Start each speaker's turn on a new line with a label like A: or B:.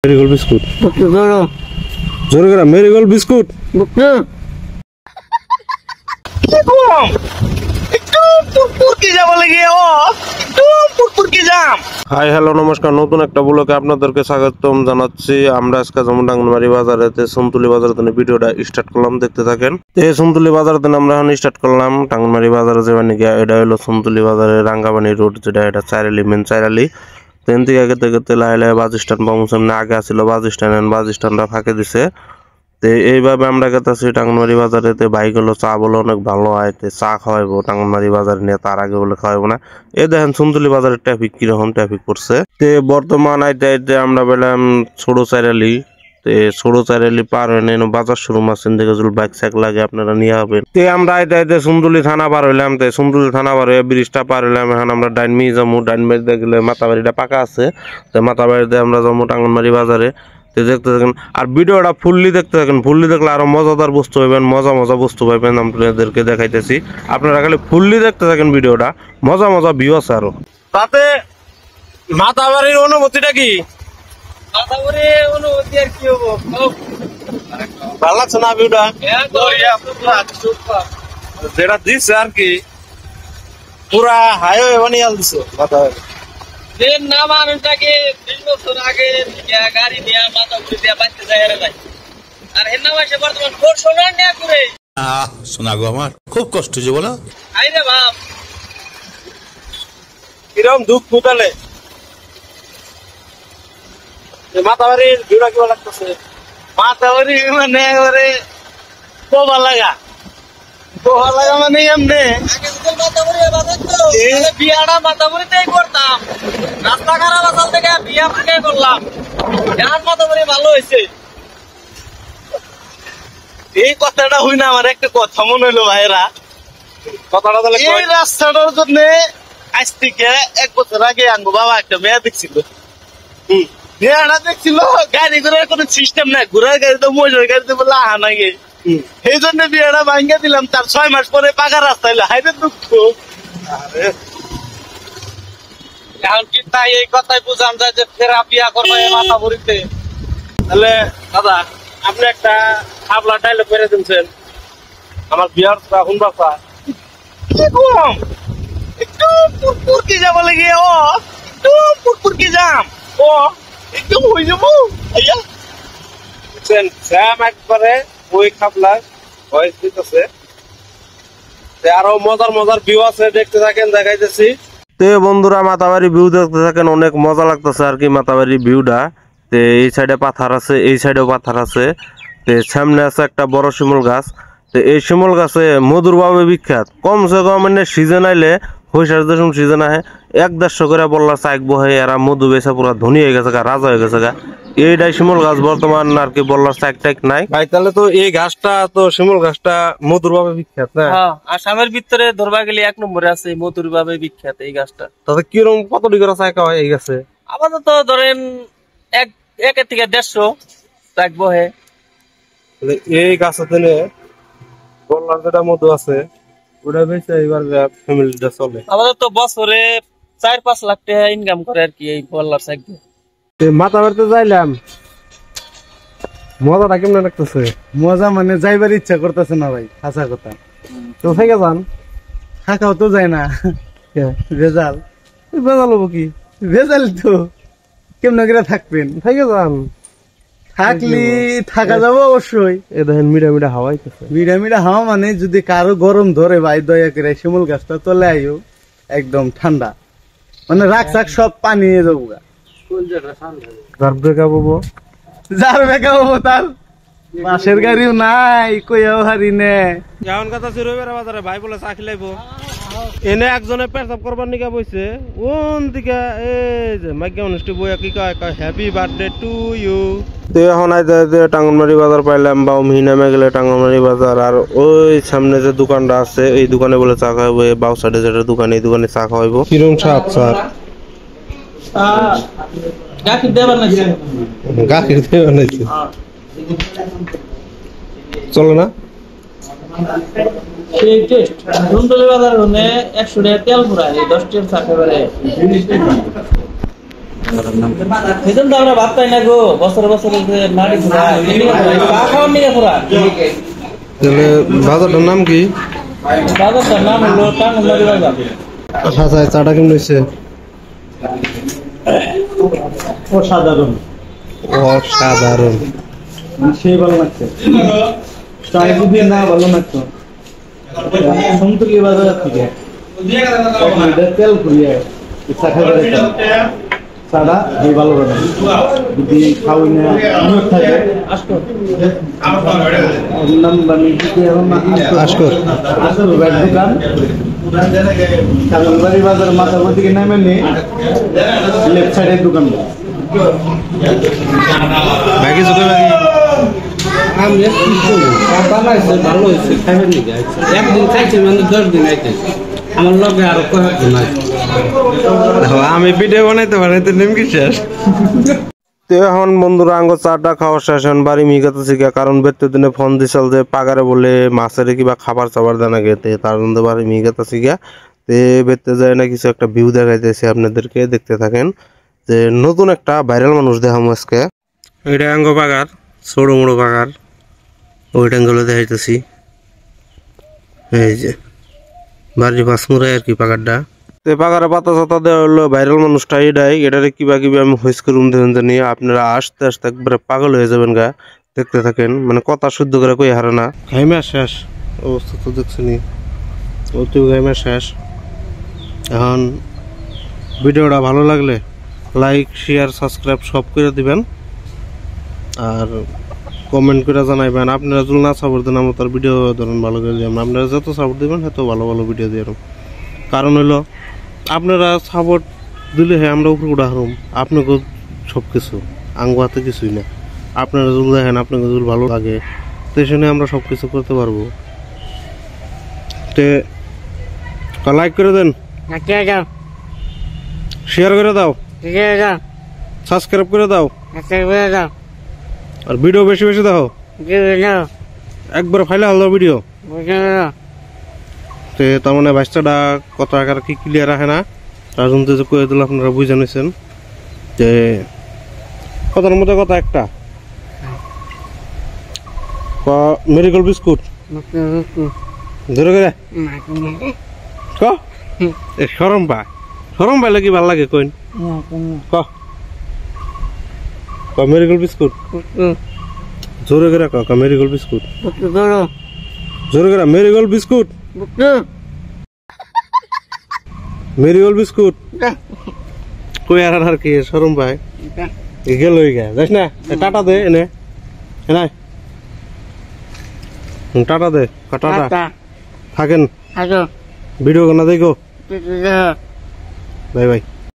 A: Marigold biscuit জোরে করে marigold biscuit hi hello নমস্কার, নতুন একটা ব্লগে আপনাদেরকে স্বাগতম জানাচ্ছি। আমরা আজকে যেমন টাঙ্গনবাড়ি বাজারেতে সন্তুলি বাজারে ভিডিওটা স্টার্ট করলাম, দেখতে থাকেন। এই সন্তুলি বাজারে আমরা এখন স্টার্ট করলাম টাঙ্গনবাড়ি বাজারে যাবেন নাকি। এটা হলো সন্তুলি বাজারে রাঙ্গাবানি রোড, যেটা এটা চাইরালি মেন চাইরালি। ট্রেন থেকে আগে থেকে লাহে লাহে বাস স্ট্যান্ড পাবো, সামনে আগে আসছিল বাস স্ট্যান্ড, বাস স্ট্যান্ডটা ফাঁকে দিছে। তো এইভাবে আমরা গেতেছি টাঙ্গনবাড়ি বাজারে। বাইক হলো চা বলে অনেক ভালো হয়, চা খাওয়াইবো টাঙ্গনবাড়ি বাজারে নিয়ে, তার আগে বলে খাওয়াইবো না। এই দেখেন সন্তুলি বাজারের ট্রাফিক কিরকম ট্রাফিক পড়ছে। বর্তমান আইতে আমরা পেলাম ছোট চাইরালি। ছোট চাইরালি পার হয়ে বাজার শুরু মাসেন থেকে যদি বাইক সাইক লাগে আপনারা নিয়ে হবেন। আমরা আইতে সুন্দুলি থানা পার হইলাম। সুন্দুলি থানা পার হয়ে ব্রিজটা পার হইলাম। এখন আমরা ডাইনমি যাবো, ডাইনবাড়িতে গেলে মাতাবাড়িটা পাকা আছে। মাতাবাড়িতে আমরা যাবো টাঙ্গনবাড়ি বাজারে। দেখতে থাকেন আর ভিডিওটা ফুললি দেখতে থাকেন। ফুললি দেখলে আরো মজাদার বস্তু পাইবেন, মজা মজা বস্তু পাইবেন। আপনাদেরকে দেখাইতেছি, আপনারা খালি ফুললি দেখতে থাকেন। ভিডিওটা মজা মজা ভিউ আছে আরো। তাতে মাতাবাড়ির অনুভূতিটা কি? মাতাবাড়ির অনুভূতি আর কি হবো, ভালো লাগছে না ভিউটা? যেটা দিচ্ছে আর কি পুরা হাইওয়ে বানিয়ে দিচ্ছে মাতাবাড়ি।
B: খুব কষ্ট যে বলো
A: কিরকম দুঃখ ফুটালে মাতাবাড়ির ভিউটা কিবা লাগতেছে? মাতাবাড়ি মানে এবারে পোবা লাগা মানে এমনি বিয়াটা মাতাবাড়িতেই করতাম। রাস্তা খারাপ আসাল থেকে বিয়া ফাঁকে করলাম, এখন মাতাবাড়ি ভালো হয়েছে। এই কথাটা হই না, আমার একটা কথা মনে হইলো ভাইরা। কথাটা তাহলে এই রাস্তাটার জন্য আজ থেকে 1 বছর আগে আনবো বাবা একটা মেয়া দেখছিল। মেয়াটা দেখছিল গাড়ি ঘোড়ার কোনো সিস্টেম নাই, ঘোড়ার গাড়িতে মজুর গাড়িতে বলে আহা নাকি। এই জন্য বিয়েটা ভাঙ্গা দিলাম। তার 6 মাস পরে পাকা রাস্তা হইলো, হাইরে দুঃখ। এখন কি তাই এই কথাই বুঝান যায় যে ফেরা বিয়া করবো এই মাতাবাড়িতে? তাহলে দাদা আপনি একটা খাবলা ডায়লগ করে দিচ্ছেন আমার বিয়ার এখন বাসা কি কম একটু পুরপুর কি যাবো লাগে। ও একটু পুরপুর কি যাম, ও একদম হয়ে যাবো আইয়া বুঝছেন। স্যাম একবারে ওই খাবলা ভয়েস দিতেছে। আরো মজার মজার ভিউ আছে, দেখতে থাকেন, দেখাইতেছি। বন্ধুরা মাতাবাড়ি ভিউ দেখতে থাকেন, অনেক মজা লাগতেছে আর কি মাতাবাড়ি ভিউটা। এই সাইডে পাথর আছে, এই সাইডেও পাথর আছে। সামনে আছে একটা বড় শিমুল গাছ। এই শিমুল গাছে মধুর ভাবে বিখ্যাত। কমসে কম মানে সিজন আইলে হইসার যেসব সিজন আহে 1-150 করে বললার চাইক বহে, এরা মধু বেচা পুরা ধনী হয়ে গেছে গা, রাজা হয়ে গেছে গা। এইটাই শিমুল গাছ বর্তমান আর কি বললার চাইক টাইক নাই ভাই। তাহলে তো এই গাছটা তো শিমুল গাছটা মধুর ভাবে বিখ্যাত না?
C: আসামের ভিতরে ধরবা গেলে 1 নম্বরে আছে, মধুর ভাবে বিখ্যাত এই গাছটা।
A: তাতে কিরকম কত ডিগ্রি চাইকা হয় এই গাছে?
C: আপাতত ধরেন 1 থেকে 150 চাইক বহে।
A: এই গাছের বললার যেটা মধু আছে ওটা বেশি এবার ফ্যামিলিটা চলে।
C: আপাতত বছরে 4-5 লাখ টাকা ইনকাম করে আর কি এই বললার চাইক দিয়ে।
A: মাতাবাড়িতে যাইলাম, মজাটা কেমন লাগতেছে?
D: মজা মানে যাইবার ইচ্ছা করতেছে না ভাই, হাসা কথা।
A: তো থেকে যান,
D: থাকাও তো যায় না। ভেজাল
A: ভেজাল হবো কি?
D: ভেজাল তো কেমন করে থাকবেন?
A: থেকে যান,
D: থাকলি থাকা যাবো অবশ্যই।
A: এ দেখেন মিডা মিডা হাওয়া আইতেছে।
D: মিডা মিডা হাওয়া মানে যদি কারো গরম ধরে ভাই দয়া করে শিমুল গাছটা চলে আইও, একদম ঠান্ডা মানে রাখ সব পানি নিয়ে যাবো।
A: যার বেকা বলবো,
D: যার বেকা হবো তার বাসের গাড়িও নাই, কইয়াও হারি নে।
A: এমন কথা শুরু করে বাজারে ভাই বলে চা খিলাইবো। এনে একজনে পেশাব করবার নিকা বইছে কোন দিকে, এই যে মাইকা অনুষ্ঠিত বইয়া কি কয় হ্যাপি বার্থডে টু ইউ। তো এখন আইতে টাঙ্গনবাড়ি বাজার পাইলাম, বা মিহি নামে গেলে টাঙ্গনবাড়ি বাজার। আর ওই সামনে যে দোকানটা আছে এই দোকানে বলে চা খাওয়াবো। বাউ সাইডে যেটা দোকান, এই দোকানে চা খাওয়াইবো। কিরম স্বাদ স্যার?
C: গাখির দিয়ে বানাইছে।
A: গাখির দিয়ে বানাইছে, চলো না?
C: সেই টেস্ট ধুন্দুলি বাজার হনে 100 টাকা তেল পুরাই 10 টাকা চা খাবারে। সেজন তো আমরা ভাবতাই না গো বছর বছর মাটি ঘুরা চা খাওয়ার নিয়ে ঘুরা
A: তাহলে বাজারটার নাম কি?
C: বাজারটার নাম হলো টাঙ্গনবাড়ি বাজার।
A: আচ্ছা চাটা কেমন হয়েছে?
D: অসাধারণ,
A: অসাধারণ।
D: সেই ভালো লাগছে। চাই যদি না ভালো লাগতো সন্তুলি বাজার থেকে তেল ঘুরিয়ে চাটা এই ভালো লাগে যদি খাওয়াই না থাকে দোকান কাজলবাড়ি বাজার মাথার দিকে নামে নিয়ে লেফট সাইডের দোকান
A: বাকি চোখে বাকি
B: ভালো হয়েছে খাইবেন নাকি? একদিন খাইছে মানে 10 দিন আইতেছে আমার লগে আরো কয়েকদিন আছে।
A: আমি ভিডিও বানাইতে বানাইতে নেমকি শেষ। তো এখন বন্ধুরা আঙ্গ চাটা খাওয়া শেষ, এখন বাড়ি মিগাতেছি কারণ বেরতে দিনে ফোন দিছিল যে পাগারে বলে মাছের কিবা খাবার চাবার দানা গেতে, তার জন্য বাড়ি মিগাতেছি গিয়া। তে বেরতে যায় না কিছু একটা ভিউ দেখাইতেছি আপনাদেরকে, দেখতে থাকেন। যে নতুন একটা ভাইরাল মানুষ দেখাম আজকে। এটা আঙ্গ পাগার ছোট মোড়ো পাগার, ওইটা আঙ্গুলো দেখাইতেছি। এই যে বাড়ির পাঁচমুড়াই আর কি পাগারটা। তো পাগারে পাতা চাতা দেওয়া হলো ভাইরাল মানুষটা এটাই, এটারে কিবা কিবি আমি হইস করুম দেখেন নিয়ে আপনারা আস্তে আস্তে একবারে পাগল হয়ে যাবেন গা। দেখতে থাকেন, মানে কথা শুদ্ধ করে কই হারে না। ঘাইমা শেষ অবস্থা তো দেখছেনি, ও তুই ঘাইমা শেষ। এখন ভিডিওটা ভালো লাগলে লাইক শেয়ার সাবস্ক্রাইব সব করে দিবেন, আর কমেন্ট করে জানাইবেন। আপনারা যদি না সাপোর্ট দেন আমরা তার ভিডিও ধরুন ভালো করে দিলাম, আপনারা যত সাপোর্ট দিবেন তত ভালো ভালো ভিডিও দিয়ে। কারণ হইলো আপনারা সাপোর্ট দিলে হ্যাঁ আমরা উপরে উঠা হারুম, আপনাকে সব কিছু আঙ্গু হাতে কিছুই না। আপনারা যদি দেখেন আপনাকে যদি ভালো লাগে তো সেখানে আমরা সব কিছু করতে পারবো। তো লাইক করে দেন, শেয়ার করে দাও, সাবস্ক্রাইব করে দাও, আর ভিডিও বেশি বেশি দেখো, একবার ফাইলে হাল দাও ভিডিও। তার মানে বাচ্চাটা কত আকার কি ক্লিয়ার রাখে না, তার জন্য যে কয়ে দিল আপনারা বুঝে নিয়েছেন। যে কথার মধ্যে কথা একটা মেরিগোল্ড বিস্কুট ধরে করে সরম পাইলে কি ভাল লাগে কইন মেরিগোল্ড বিস্কুট জোরে করে মেরিগোল্ড বিস্কুট জোরে করে মেরিগোল্ড বিস্কুট মেরিগোল্ড বিস্কুট কই আর কি সরম ভাই গেল যাস না, টাটা দে এনে নাই, টাটা দে, টাটা থাকেন, ভিডিও না দেখো, বাই বাই।